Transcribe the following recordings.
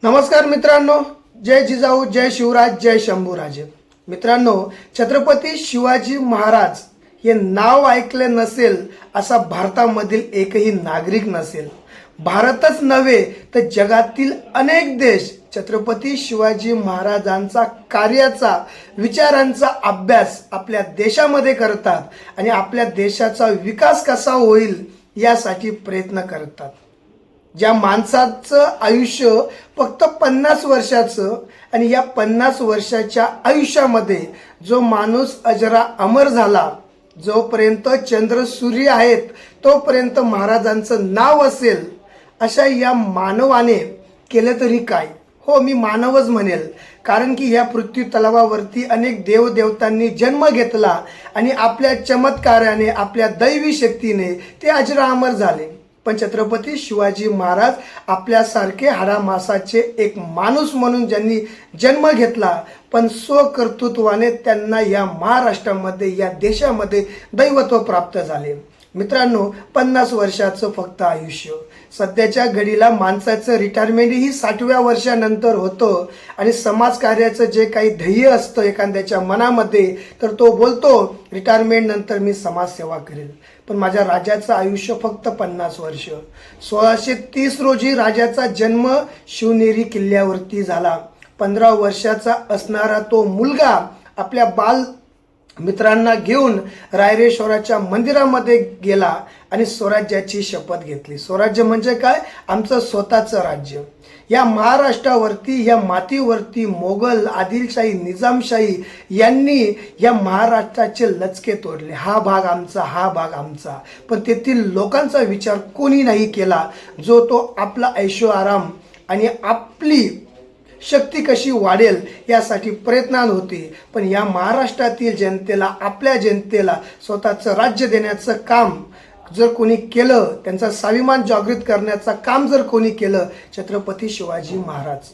नमस्कार मित्रांनो, जय जिजाऊ, जय शिवराज, जय शंभूराजे. मित्रांनो, छत्रपती शिवाजी महाराज हे नाव ऐकले नसेल असा भारतामधील एकही नागरिक नसेल. भारतच नव्हे तर जगातील अनेक देश छत्रपती शिवाजी महाराजांचा कार्याचा, विचारांचा अभ्यास आपल्या देशामध्ये करतात आणि आपल्या देशाचा विकास कसा होईल यासाठी प्रयत्न करतात. ज्या माणसाचं आयुष्य फक्त 50 वर्षाचं आणि या 50 वर्षाच्या आयुष्यामध्ये जो माणूस अजरा अमर झाला, जोपर्यंत चंद्र सूर्य आहेत तोपर्यंत महाराजांचं नाव असेल, अशा या मानवाने केलं तरी काय. हो, मी मानवच म्हणेल, कारण की या पृथ्वी तलावावरती अनेक देवदेवतांनी जन्म घेतला आणि आपल्या चमत्काराने, आपल्या दैवी शक्तीने ते अजरा अमर झाले. पण छत्रपती शिवाजी महाराज आपल्यासारखे हाडामासाचे एक माणूस म्हणून ज्यांनी जन्म घेतला, पण स्वकर्तृत्वाने त्यांना या महाराष्ट्रामध्ये, या देशामध्ये दैवत्व प्राप्त झाले. मित्रांनो, 50 वर्षाचं फक्त आयुष्य. सध्याच्या घडीला माणसाचं रिटायरमेंटही 60व्या वर्षानंतर होतं आणि समाजकार्याचं जे काही ध्येय असतं एखाद्याच्या मनामध्ये, तर तो बोलतो रिटायरमेंट नंतर मी समाजसेवा करेल. पण माझ्या राजाचं आयुष्य फक्त 50 वर्ष. 1630 रोजी राजाचा जन्म शिवनेरी किल्ल्यावरती झाला. 15 वर्षाचा असणारा तो मुलगा आपल्या बाल मित्रांना घेऊन रायरेश्वराच्या मंदिरामध्ये गेला आणि स्वराज्याची शपथ घेतली. स्वराज्य म्हणजे काय? आमचं स्वतःचं राज्य. या महाराष्ट्रावरती, या मातीवरती मोगल, आदिलशाही, निजामशाही यांनी या महाराष्ट्राचे लचके तोडले. हा भाग आमचा, हा भाग आमचा. पण तेथील लोकांचा विचार कोणी नाही केला, जो तो आपला ऐशो आराम आणि आपली शक्ती कशी वाढेल यासाठी प्रयत्नात होते. पण या महाराष्ट्रातील जनतेला, आपल्या जनतेला स्वतःचं राज्य देण्याचं काम जर कोणी केलं, त्यांचा स्वाभिमान जागृत करण्याचं काम जर कोणी केलं, छत्रपती शिवाजी महाराज.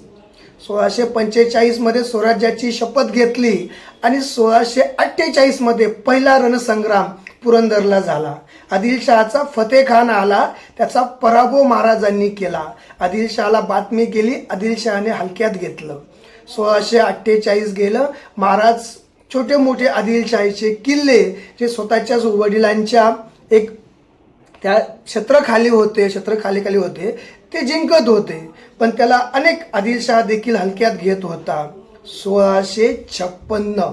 1645 मध्ये स्वराज्याची शपथ घेतली आणि 1648 मध्ये पहिला रणसंग्राम पुरंदरला झाला. आदिलशहाचा फतेखान आला, त्याचा पराभव महाराजांनी केला. आदिलशहाला बातमी गेली, आदिलशहाने हलक्यात घेतलं. 1648 गेलं. महाराज छोटे मोठे आदिलशाहीचे किल्ले जे स्वतःच्याच वडिलांच्या एक त्या छत्राखाली होते ते जिंकत होते, पण त्याला अनेक आदिलशाह देखील हलक्यात घेत होता. 1656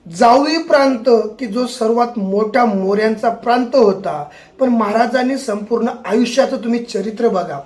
जावळी प्रांत, की जो सर्वात मोठा मोऱ्यांचा प्रांत होता, पण महाराजांनी संपूर्ण आयुष्याचं तुम्ही चरित्र बघा,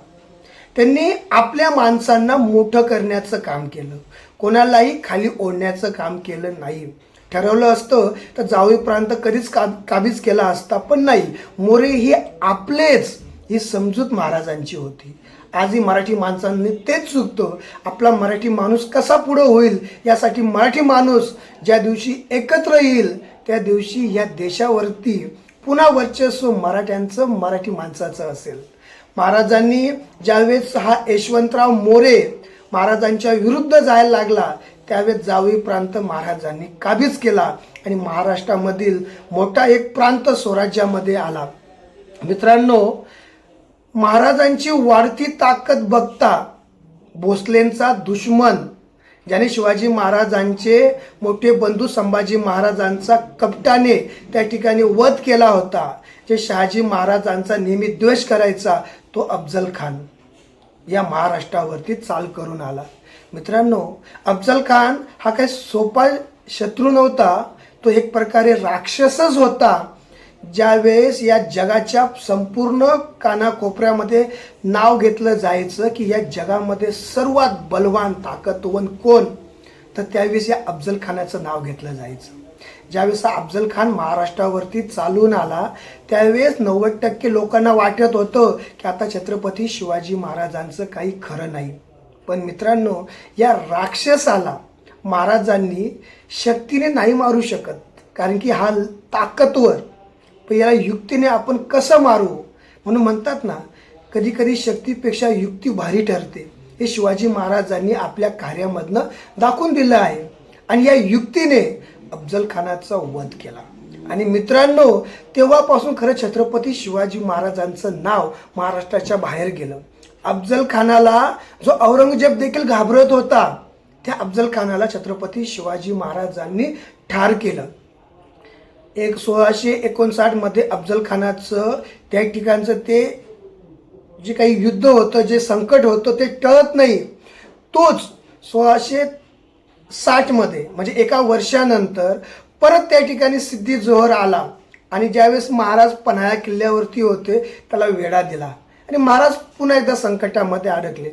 त्यांनी आपल्या माणसांना मोठं करण्याचं काम केलं, कोणालाही खाली ओढण्याचं काम केलं नाही. ठरवलं असतं तर जावळी प्रांत कधीच काबीज केला असता, पण नाही. मोरे ही आपलेच, ही समजूत महाराजांची होती. आजही मराठी माणसांनी तेच चुकतं. आपला मराठी माणूस कसा पुढं होईल यासाठी मराठी माणूस ज्या दिवशी एकत्र येईल त्या दिवशी या देशावरती पुन्हा वर्चस्व मराठ्यांचं, मराठी माणसाचं असेल. महाराजांनी ज्यावेळेस हा यशवंतराव मोरे महाराजांच्या विरुद्ध जायला लागला, त्यावेळेस जावळी प्रांत महाराजांनी काबीज केला आणि महाराष्ट्रामधील मोठा एक प्रांत स्वराज्यामध्ये आला. मित्रांनो, महाराजांची वाढती ताकद बघता भोसलेंचा दुश्मन, ज्याने शिवाजी महाराजांचे मोठे बंधू संभाजी महाराजांचा कपटाने त्या ठिकाणी वध केला होता, जे शहाजी महाराजांचा नेहमी द्वेष करायचा, तो अफजल खान या महाराष्ट्रावरती चाल करून आला. मित्रांनो, अफजल खान हा काही सोपा शत्रू नव्हता, तो एक प्रकारे राक्षसच होता. ज्यावेळेस या जगाच्या संपूर्ण कानाकोपऱ्यामध्ये नाव घेतलं जायचं की या जगामध्ये सर्वात बलवान, ताकदवान कोण, तर त्यावेळेस या अफजल खानाचं नाव घेतलं जायचं. ज्यावेळेस अफजल खान महाराष्ट्रावरती चालून आला, त्यावेळेस 90% लोकांना वाटत होतं की आता छत्रपती शिवाजी महाराजांचं काही खरं नाही. पण मित्रांनो, या राक्षसाला महाराजांनी शक्तीने नाही मारू शकत, कारण की हा ताकदवर, पण याला युक्तीने आपण कसं मारू. म्हणून म्हणतात ना, कधी कधी शक्तीपेक्षा युक्ती भारी ठरते. हे शिवाजी महाराजांनी आपल्या कार्यामधनं दाखवून दिलं आहे आणि या युक्तीने अफजल खानाचा वध केला. आणि मित्रांनो, तेव्हापासून खरं छत्रपती शिवाजी महाराजांचं नाव महाराष्ट्राच्या बाहेर गेलं. अफजल खानाला जो औरंगजेब देखील घाबरत होता, त्या अफजल खानाला छत्रपती शिवाजी महाराजांनी ठार केलं. 1659 मध्ये अफजल खानाचं त्या ठिकाणचं ते जे काही युद्ध होतं, जे संकट होतं ते टळत नाही. तोच 1660 मध्ये म्हणजे एका वर्षानंतर परत त्या ठिकाणी सिद्धी जोहर आला आणि ज्यावेळेस महाराज पन्हाळा किल्ल्यावरती होते त्याला वेढा दिला आणि महाराज पुन्हा एकदा संकटामध्ये अडकले.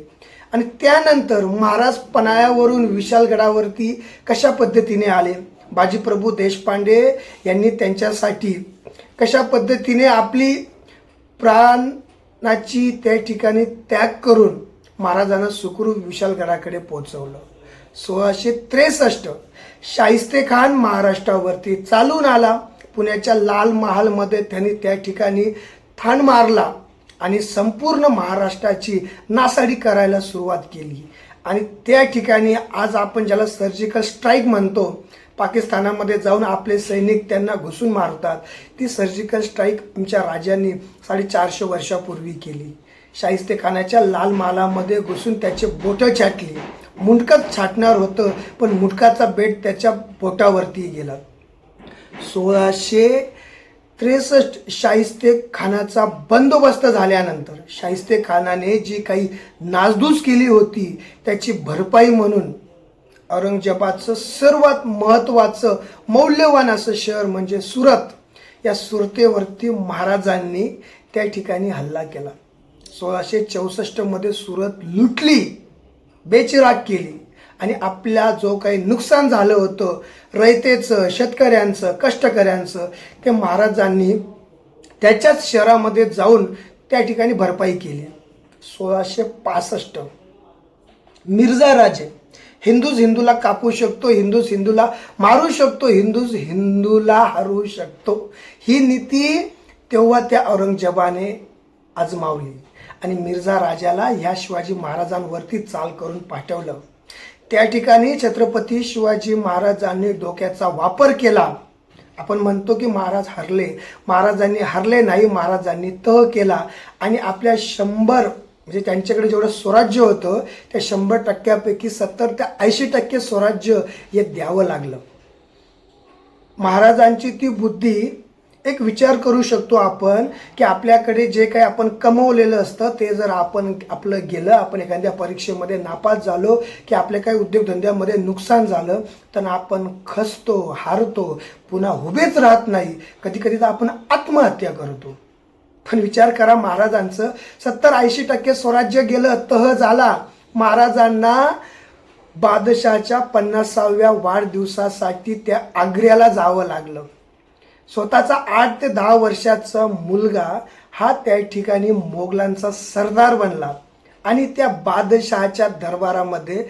आणि त्यानंतर महाराज पन्हाळ्यावरून विशाळगडावरती कशा पद्धतीने आले, बाजीप्रभू देशपांडे यांनी त्यांच्यासाठी कशा पद्धतीने आपली प्राणाची त्या ठिकाणी त्याग करून महाराजांना सुखरूप विशाळगडाकडे पोहोचवलं. 1663 शाहिस्ते खान महाराष्ट्रावरती चालून आला. पुण्याच्या लाल महालमध्ये त्यांनी त्या ठिकाणी ठाण मारला आणि संपूर्ण महाराष्ट्राची नासाडी करायला सुरुवात केली. आणि त्या ठिकाणी आज आपण ज्याला सर्जिकल स्ट्राईक म्हणतो, पाकिस्तानामध्ये जाऊन आपले सैनिक त्यांना घुसून मारतात, ती सर्जिकल स्ट्राईक आमच्या राजांनी 450 वर्षापूर्वी केली. शाहिस्ते खानाच्या लाल महालामध्ये घुसून त्याचे बोटं छाटली. मुंडकच छाटणार होतं पण मुंडकाचा बेट त्याच्या बोटावरती गेला. 1663 शाहिस्ते खानाचा बंदोबस्त झाल्यानंतर शाहिस्ते खानाने जी काही नासधूस केली होती त्याची भरपाई म्हणून औरंगजेबाचं सर्वात महत्त्वाचं मौल्यवान असं शहर म्हणजे सुरत, या सुरतेवरती महाराजांनी त्या ठिकाणी हल्ला केला. 1664 मध्ये सुरत लुटली, बेचिराग केली आणि आपल्या जो काही नुकसान झालं होतं रयतेचं, शेतकऱ्यांचं, कष्टकऱ्यांचं, ते महाराजांनी त्याच्याच शहरामध्ये जाऊन त्या ठिकाणी भरपाई केली. 1665 मिर्झा राजे, हिंदूच हिंदूला कापू शकतो, हिंदूच हिंदूला मारू शकतो, हिंदूच हिंदूला हरवू शकतो, ही नीती तेव्हा त्या औरंगजेबाने आजमावली आणि मिर्झा राजाला ह्या शिवाजी महाराजांवरती चाल करून पाठवलं. त्या ठिकाणी छत्रपती शिवाजी महाराजांनी डोक्याचा वापर केला. आपण म्हणतो की महाराज हरले, महाराजांनी हरले नाही, महाराजांनी तह केला आणि आपल्या 100 म्हणजे त्यांच्याकडे जेवढं स्वराज्य होतं त्या 100% 70 ते 80% स्वराज्य हे द्यावं लागलं. महाराजांची ती बुद्धी, एक विचार करू शकतो आपण की आपल्याकडे जे काही आपण कमवलेलं असतं ते जर आपण आपलं गेलं, आपण एखाद्या परीक्षेमध्ये नापास झालो की आपल्या काही उद्योगधंद्यामध्ये नुकसान झालं तर आपण खचतो, हारतो, पुन्हा उभेच राहत नाही, कधी कधी तर आपण आत्महत्या करतो. पण विचार करा, महाराजांचं 70-80% स्वराज्य गेलं, तह झाला. महाराजांना बादशाहच्या 50व्या वाढदिवसासाठी त्या आग्र्याला जावं लागलं. स्वतःचा 8 ते 10 वर्षाचा मुलगा हा त्या ठिकाणी मोगलांचा सरदार बनला आणि त्या बादशहाच्या दरबारामध्ये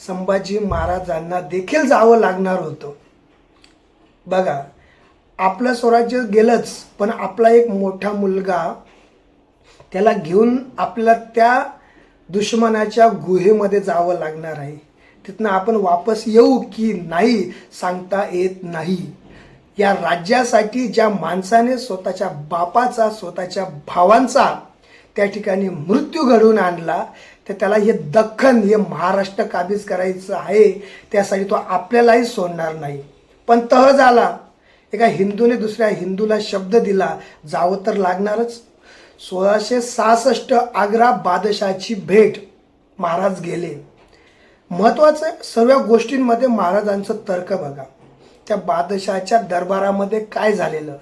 संभाजी महाराजांना देखील जावं लागणार होतं. बघा, आपलं स्वराज्य गेलंच पण आपला एक मोठा मुलगा, त्याला घेऊन आपल्याला त्या दुश्मनाच्या गुहेमध्ये जावं लागणार आहे. तिथनं आपण वापस येऊ की नाही सांगता येत नाही. या राज्यासाठी ज्या माणसाने स्वतःच्या बापाचा, स्वतःच्या भावांचा त्या ठिकाणी मृत्यू घडवून आणला, तर त्याला हे दख्खन, हे महाराष्ट्र काबीज करायचं आहे, त्यासाठी तो आपल्यालाही सोडणार नाही. पण तह झाला, एका हिंदूने दुसऱ्या हिंदूला शब्द दिला, जावं तर लागणारच. 1666 आग्रा बादशाची भेट, महाराज गेले. महत्त्वाचं सर्व गोष्टींमध्ये महाराजांचं तर्क बघा. त्या बादशाहच्या दरबारामध्ये काय झालेलं,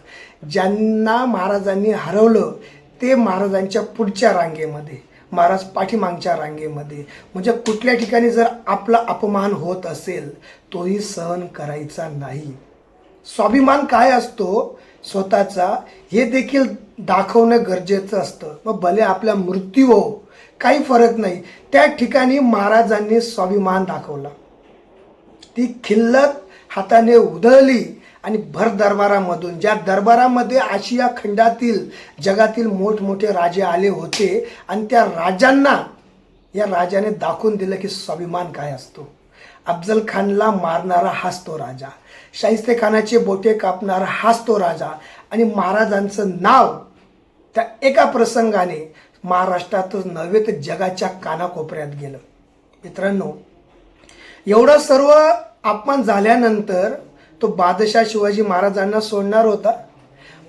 ज्यांना महाराजांनी हरवलं ते महाराजांच्या पुढच्या रांगेमध्ये, महाराज पाठीमागच्या रांगेमध्ये. म्हणजे कुठल्या ठिकाणी जर आपला अपमान होत असेल तोही सहन करायचा नाही. स्वाभिमान काय असतो स्वतःचा हे देखील दाखवणं गरजेचं असतं. मग भले आपला मृत्यू हो, काही फरक नाही. त्या ठिकाणी महाराजांनी स्वाभिमान दाखवला. ती खिल्लत हाताने उधळली आणि भर दरबारामधून, ज्या दरबारामध्ये आशिया खंडातील, जगातील मोठमोठे राजे आले होते आणि त्या राजांना या राजाने दाखवून दिलं की स्वाभिमान काय असतो. अफजल खानला मारणारा हाच तो राजा, शाहिस्ते खानाचे बोटे कापणारा हाच तो राजा. आणि महाराजांचं नाव त्या एका प्रसंगाने महाराष्ट्रातच नव्हे तर जगाच्या कानाकोपऱ्यात गेलं. मित्रांनो, एवढं सर्व अपमान झाल्यानंतर तो बादशाह शिवाजी महाराजांना सोडणार होता.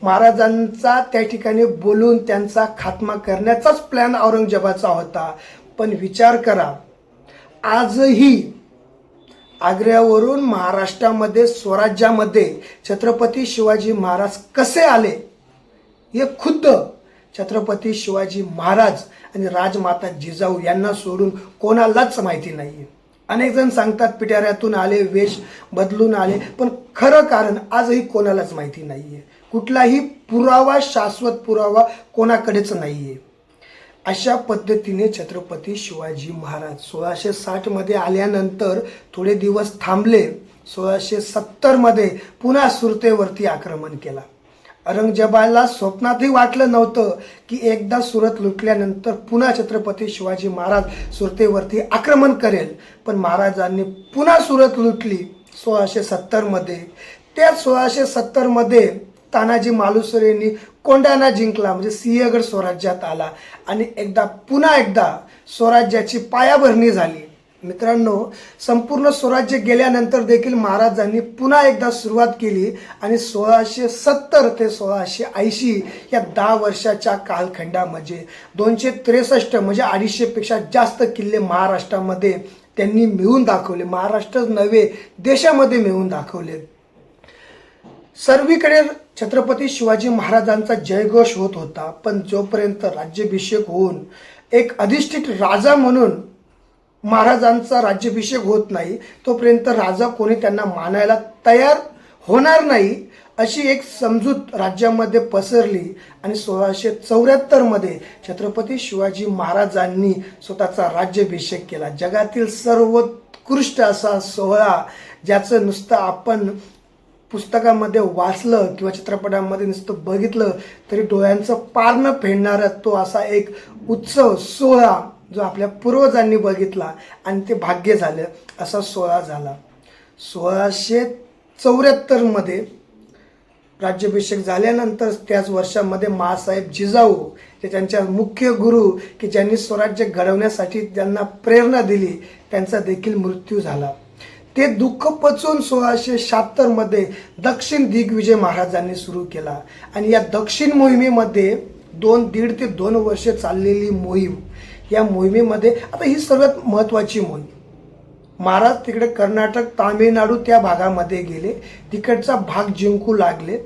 महाराजांचा त्या ठिकाणी बोलून त्यांचा खात्मा करण्याचाच प्लॅन औरंगजेबाचा होता. पण विचार करा, आजही आग्र्यावरून महाराष्ट्रामध्ये स्वराज्यामध्ये छत्रपती शिवाजी महाराज कसे आले हे खुद्द छत्रपती शिवाजी महाराज आणि राजमाता जिजाऊ यांना सोडून कोणालाच माहिती नाही. अनेक जण सांगतात पिटाऱ्यातून आले, वेश बदलून आले, पण खरं कारण आजही कोणालाच माहिती नाहीये. कुठलाही पुरावा, शाश्वत पुरावा कोणाकडेच नाहीये. अशा पद्धतीने छत्रपती शिवाजी महाराज 1660 मध्ये आल्यानंतर थोडे दिवस थांबले. 1670 मध्ये पुन्हा सुरतेवरती आक्रमण केला. औरंगजेबाला स्वप्नातही वाटलं नव्हतं की एकदा सुरत लुटल्यानंतर पुन्हा छत्रपती शिवाजी महाराज सुरतेवरती आक्रमण करेल. पण महाराजांनी पुन्हा सुरत लुटली 1670 मध्ये. त्या 1670 मध्ये तानाजी मालुसरेंनी कोंढाणा जिंकला, म्हणजे सिंहगड स्वराज्यात आला आणि पुन्हा एकदा स्वराज्याची पायाभरणी झाली. मित्रांनो, संपूर्ण स्वराज्य गेल्यानंतर देखील महाराजांनी पुन्हा एकदा सुरुवात केली आणि 1670 ते 1680 या 10 वर्षाच्या कालखंडामध्ये 263 म्हणजे 250 पेक्षा जास्त किल्ले महाराष्ट्रामध्ये त्यांनी मिळवून दाखवले. महाराष्ट्रच नव्हे, देशामध्ये मिळवून दाखवले. सर्वीकडे छत्रपती शिवाजी महाराजांचा जयघोष होत होता. पण जोपर्यंत राज्याभिषेक होऊन एक अधिष्ठित राजा म्हणून महाराजांचा राज्याभिषेक होत नाही, तोपर्यंत राजा कोणी त्यांना मानायला तयार होणार नाही, अशी एक समजूत राज्यामध्ये पसरली. आणि 1674 मध्ये छत्रपती शिवाजी महाराजांनी स्वतःचा राज्याभिषेक केला. जगातील सर्वोत्कृष्ट असा सोहळा, ज्याचं नुसतं आपण पुस्तकामध्ये वाचलं किंवा चित्रपटामध्ये नुसतं बघितलं तरी डोळ्यांचं पार न फेडणारा तो असा एक उत्सव सोहळा जो आपल्या पूर्वजांनी बघितला आणि ते भाग्य झालं, असा सोहळा झाला. 1674 मध्ये राज्याभिषेक झाल्यानंतर त्याच वर्षामध्ये माँसाहेब जिजाऊ, जे त्यांच्या मुख्य गुरु की ज्यांनी स्वराज्य घडवण्यासाठी त्यांना प्रेरणा दिली, त्यांचा देखील मृत्यू झाला. ते दुःख पचवून 1676 मध्ये दक्षिण दिग्विजय महाराजांनी सुरू केला. आणि या दक्षिण मोहिमेमध्ये 1.5 ते 2 वर्षे चाललेली मोहीम, या मोहिमेमध्ये आता ही सर्वात महत्त्वाची मोहीम. महाराज तिकडे कर्नाटक, तामिळनाडू त्या भागामध्ये गेले, तिकडचा भाग जिंकू लागले.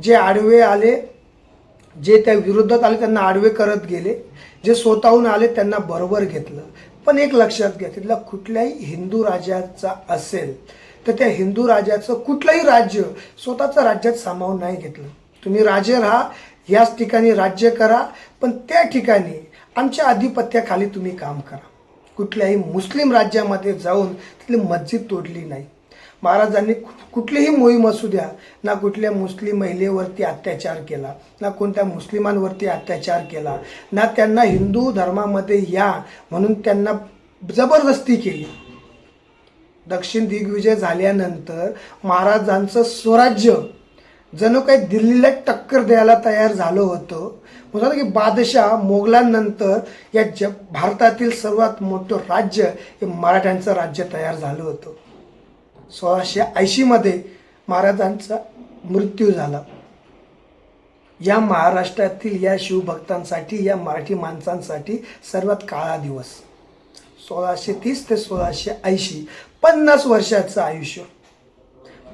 जे आडवे आले, जे त्या विरोधात आले त्यांना आडवे करत गेले, जे स्वतःहून आले त्यांना बरोबर घेतलं. पण एक लक्षात घ्या, तिथला कुठल्याही हिंदू राजाचा असेल तर त्या हिंदू राजाचं कुठलंही राज्य स्वतःच्या राज्यात सामावून नाही घेतलं. तुम्ही राजे राहा, याच ठिकाणी राज्य करा, पण त्या ठिकाणी आमच्या आधिपत्याखाली तुम्ही काम करा. कुठल्याही मुस्लिम राज्यामध्ये जाऊन तिथली मस्जिद तोडली नाही. महाराजांनी कुठलीही मोहीम असू द्या, ना कुठल्या मुस्लिम महिलेवरती अत्याचार केला, ना कोणत्या मुस्लिमांवरती अत्याचार केला, ना त्यांना हिंदू धर्मामध्ये या म्हणून त्यांना जबरदस्ती केली. दक्षिण दिग्विजय झाल्यानंतर महाराजांचं स्वराज्य जणू काही दिल्लीला टक्कर द्यायला तयार झालं होतं. म्हणतात की बादशाह मोगलांनंतर या भारतातील सर्वात मोठं राज्य हे मराठ्यांचं राज्य तयार झालं होतं. 1680 मध्ये महाराजांचा मृत्यू झाला. या महाराष्ट्रातील या शिवभक्तांसाठी, या मराठी माणसांसाठी सर्वात काळा दिवस. 1630 ते 1680 50 वर्षाचं आयुष्य.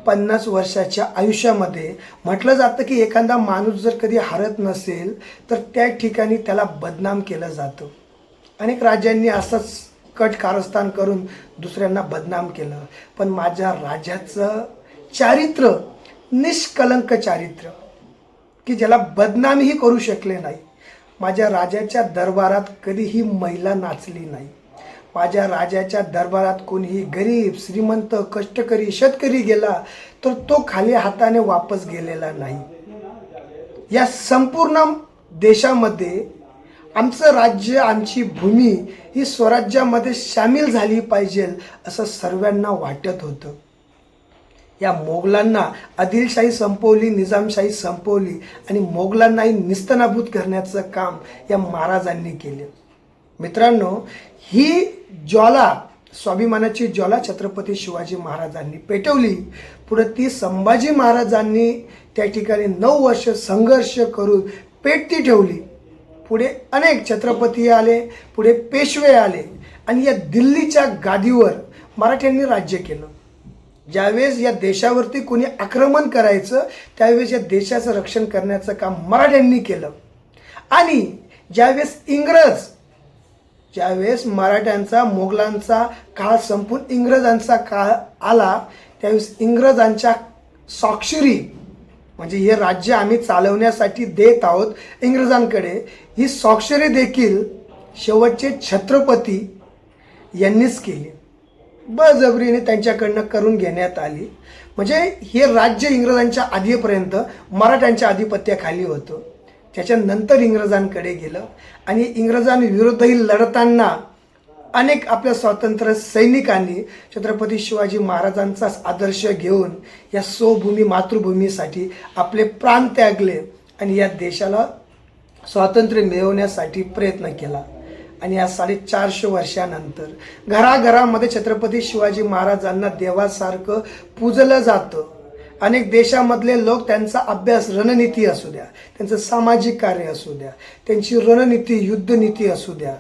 50 वर्षाच्या आयुष्यामध्ये म्हटलं जातं की एखादा माणूस जर कधी हरत नसेल तर त्या ठिकाणी त्याला बदनाम केलं जातं. अनेक राजांनी असंच कट कारस्थान करून दुसऱ्यांना बदनाम केलं. पण माझ्या राजाचं चारित्र्य निष्कलंक चारित्र्य, की ज्याला बदनामीही करू शकले नाही. माझ्या राजाच्या दरबारात कधीही महिला नाचली नाही. माझ्या राजाच्या दरबारात कोणीही गरीब, श्रीमंत, कष्टकरी, शेतकरी गेला तर तो खाली हाताने वापस गेलेला नाही. या संपूर्ण देशामध्ये आमचं राज्य, आमची भूमी ही स्वराज्यामध्ये सामील झाली पाहिजे असं सर्वांना वाटत होतं. या मोगलांना आदिलशाही संपवली, निजामशाही संपवली आणि मोगलांनाही निस्तनाभूत करण्याचं काम या महाराजांनी केले. मित्रांनो, ही ज्वाला, स्वाभिमानाची ज्वाला छत्रपती शिवाजी महाराजांनी पेटवली. पुढे ती संभाजी महाराजांनी त्या ठिकाणी 9 वर्ष संघर्ष करून पेटती ठेवली. पुढे अनेक छत्रपती आले, पुढे पेशवे आले आणि या दिल्लीच्या गादीवर मराठ्यांनी राज्य केलं. ज्यावेळेस या देशावरती कोणी आक्रमण करायचं त्यावेळेस या देशाचं रक्षण करण्याचं काम मराठ्यांनी केलं. आणि ज्यावेळेस मराठ्यांचा, मोगलांचा काळ संपून इंग्रजांचा काळ आला, त्यावेळेस इंग्रजांच्या स्वाक्षरी, म्हणजे हे राज्य आम्ही चालवण्यासाठी देत आहोत इंग्रजांकडे, ही स्वाक्षरी देखील शेवटचे छत्रपती यांनीच केली. बळजबरीने त्यांच्याकडनं करून घेण्यात आली. म्हणजे हे राज्य इंग्रजांच्या आधीपर्यंत मराठ्यांच्या आधिपत्याखाली होतं. त्याच्यानंतर इंग्रजांकडे गेलं आणि इंग्रजांविरुद्धही लढताना अनेक आपल्या स्वातंत्र्य सैनिकांनी छत्रपती शिवाजी महाराजांचाच आदर्श घेऊन या स्वभूमी, मातृभूमीसाठी आपले प्राण त्यागले आणि या देशाला स्वातंत्र्य मिळवण्यासाठी प्रयत्न केला. आणि या 450 वर्षानंतर घराघरामध्ये छत्रपती शिवाजी महाराजांना देवासारखं पूजलं जातं. अनेक देशामधले लोक त्यांचा अभ्यास, रणनीती असू द्या, त्यांचं सामाजिक कार्य असू द्या, त्यांची रणनीती, युद्धनीती असू द्या,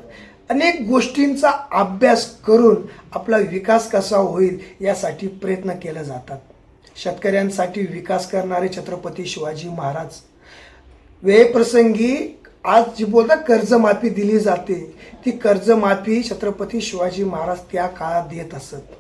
अनेक गोष्टींचा अभ्यास करून आपला विकास कसा होईल यासाठी प्रयत्न केले जातात. शेतकऱ्यांसाठी विकास करणारे छत्रपती शिवाजी महाराज, वेळप्रसंगी आज जी बोलतात कर्जमाफी दिली जाते, ती कर्जमाफी छत्रपती शिवाजी महाराज त्या काळात देत असत.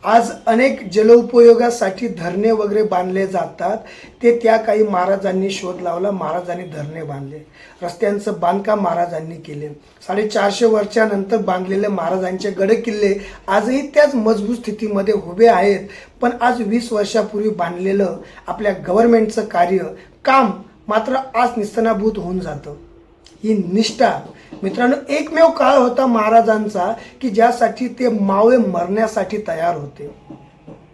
आज अनेक जलोपयोगासाठी धरणे वगैरे बांधले जातात, ते त्या काही महाराजांनी शोध लावला, महाराजांनी धरणे बांधले. रस्त्यांचं बांधकाम महाराजांनी केले. 450 वर्षानंतर बांधलेले महाराजांचे गड किल्ले आजही त्याच मजबूत स्थितीमध्ये उभे आहेत. पण आज 20 वर्षापूर्वी बांधलेलं आपल्या गव्हर्नमेंटचं काम मात्र आज निस्तनाभूत होऊन जातं. ही निष्ठा मित्रांनो, एकमेव काळ होता महाराजांचा की ज्यासाठी ते मावळे मरण्यासाठी तयार होते.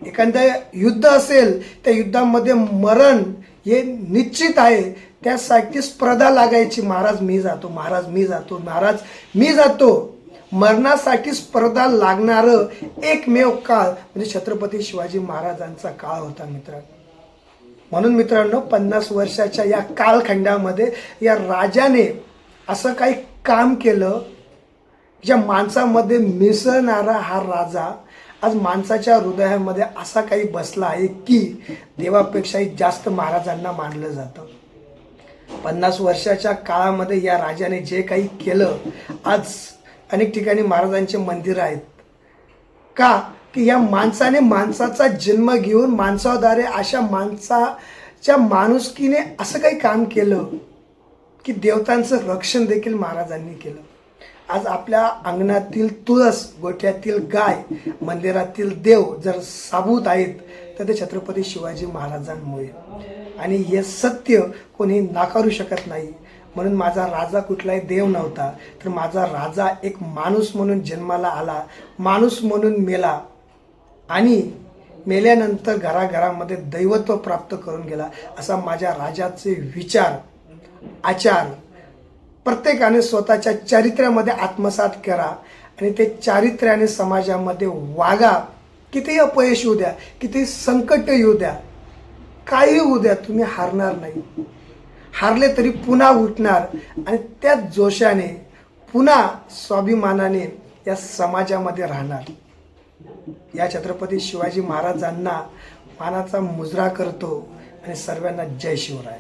एखादं युद्ध असेल, त्या युद्धामध्ये मरण हे निश्चित आहे, त्यासाठी स्पर्धा लागायची. महाराज मी जातो, महाराज मी जातो, महाराज मी जातो. मरणासाठी स्पर्धा लागणारं एकमेव काळ म्हणजे छत्रपती शिवाजी महाराजांचा काळ होता मित्रांनो. म्हणून मित्रांनो, 50 वर्षाच्या या कालखंडामध्ये या राजाने असं काही काम केलं, ज्या माणसामध्ये मिसळणारा हा राजा आज माणसाच्या हृदयामध्ये असा काही बसला आहे की देवापेक्षाही जास्त महाराजांना मानलं जातं. 50 वर्षाच्या काळामध्ये या राजाने जे काही केलं, आज अनेक ठिकाणी महाराजांचे मंदिर आहेत. का की या माणसाने माणसाचा जन्म घेऊन माणसाद्वारे अशा माणसाच्या माणुसकीने असं काही काम केलं की देवतांचं रक्षण देखील महाराजांनी केलं. आज आपल्या अंगणातील तुळस, गोठ्यातील गाय, मंदिरातील देव जर साबूत आहेत तर ते छत्रपती शिवाजी महाराजांमुळे. आणि हे सत्य कोणी नाकारू शकत नाही. म्हणून माझा राजा कुठलाही देव नव्हता, तर माझा राजा एक माणूस म्हणून जन्माला आला, माणूस म्हणून मेला आणि मेल्यानंतर घराघरामध्ये दैवत्व प्राप्त करून गेला. असा माझ्या राजाचे विचार, आचार प्रत्येकाने स्वतःच्या चारित्र्यामध्ये आत्मसात करा आणि ते चारित्र्याने समाजामध्ये वागा. कितीही अपयश येऊ द्या, किती संकट येऊ द्या, काही होऊ द्या, तुम्ही हारणार नाही. हारले तरी पुन्हा उठणार आणि त्याच जोशाने पुन्हा स्वाभिमानाने या समाजामध्ये राहणार. या छत्रपती शिवाजी महाराजांना मानाचा मुजरा करतो आणि सर्वांना जय शिवराय.